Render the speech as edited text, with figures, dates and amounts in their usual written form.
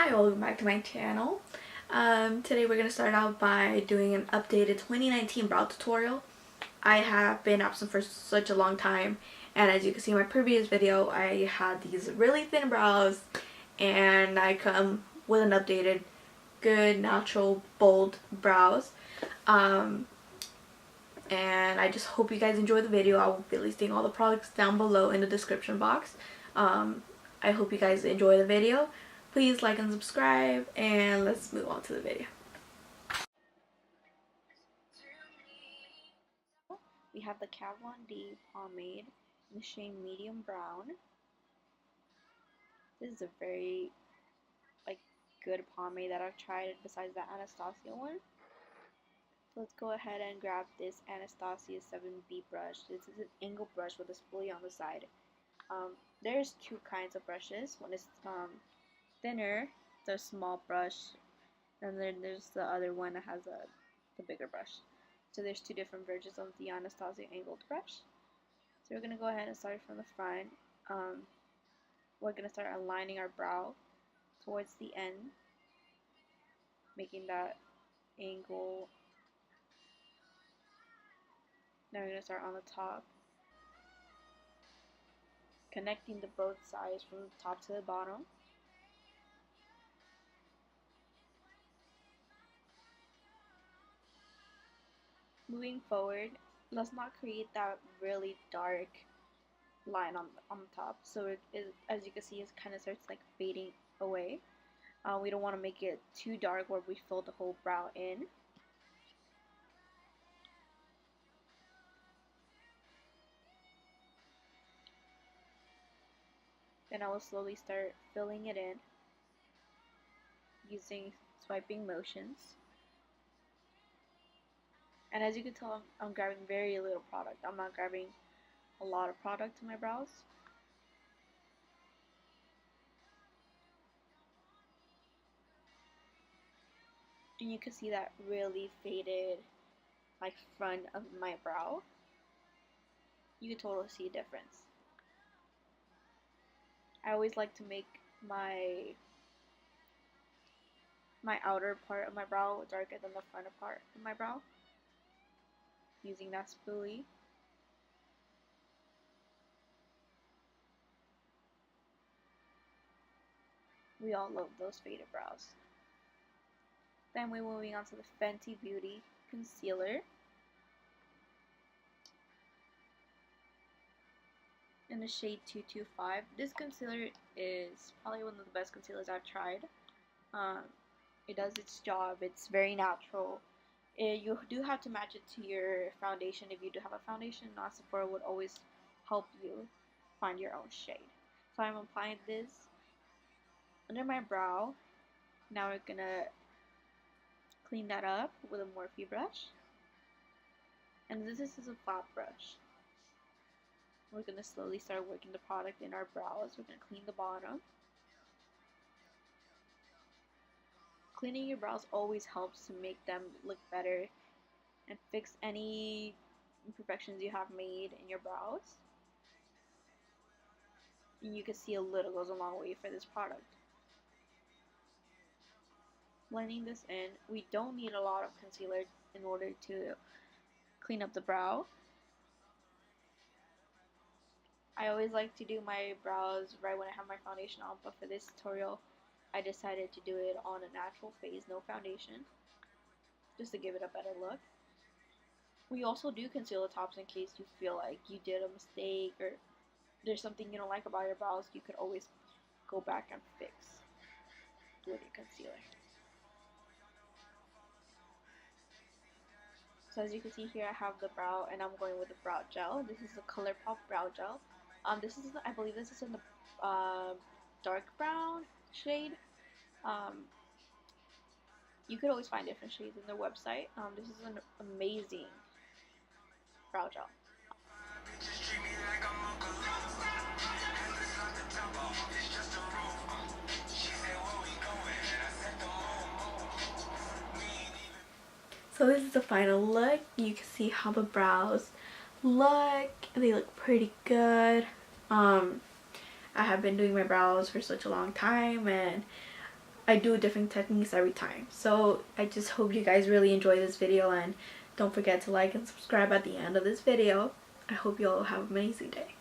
Hi, welcome back to my channel. Today we're going to start out by doing an updated 2019 brow tutorial. I have been absent for such a long time, and as you can see in my previous video, I had these really thin brows, and I come with an updated, good, natural, bold brows. And I just hope you guys enjoy the video. I will be listing all the products down below in the description box. I hope you guys enjoy the video. Please like and subscribe, and let's move on to the video. We have the Kat Von D pomade in the shade medium brown. This is a very good pomade that I've tried besides the Anastasia one. So let's go ahead and grab this Anastasia 7B brush. This is an angle brush with a spoolie on the side. There's two kinds of brushes. One is thinner, the small brush, and then there's the other one that has the bigger brush. So there's two different versions of the Anastasia angled brush. So we're going to go ahead and start from the front. We're going to start aligning our brow towards the end, making that angle. Now we're going to start on the top, connecting the both sides from the top to the bottom. Moving forward, let's not create that really dark line on the top, so as you can see, it kind of starts like fading away. We don't want to make it too dark where we fill the whole brow in. Then I will slowly start filling it in using swiping motions. And as you can tell, I'm grabbing very little product. I'm not grabbing a lot of product to my brows. And you can see that really faded front of my brow. You can totally see a difference. I always like to make my outer part of my brow darker than the front part of my brow using that spoolie. We all love those faded brows. Then we're moving on to the Fenty Beauty concealer in the shade 225. This concealer is probably one of the best concealers I've tried. It does its job. It's very natural. You do have to match it to your foundation. If you do have a foundation, Sephora would always help you find your own shade. So I'm applying this under my brow. Now we're gonna clean that up with a Morphe brush. And this is a flat brush. We're gonna slowly start working the product in our brows. We're gonna clean the bottom. Cleaning your brows always helps to make them look better and fix any imperfections you have made in your brows. And you can see a little goes a long way for this product. Blending this in, we don't need a lot of concealer in order to clean up the brow. I always like to do my brows right when I have my foundation on, but for this tutorial I decided to do it on a natural face, no foundation, just to give it a better look. We also do conceal the tops in case you feel like you did a mistake or there's something you don't like about your brows. You could always go back and fix with your concealer. So as you can see here, I have the brow and I'm going with the brow gel. This is the ColourPop brow gel. I believe this is in the dark brown shade. You could always find different shades in their website. This is an amazing brow gel. So this is the final look. You can see how the brows look. They look pretty good. I have been doing my brows for such a long time, and I do different techniques every time. So I just hope you guys really enjoy this video, and don't forget to like and subscribe at the end of this video. I hope you all have an amazing day.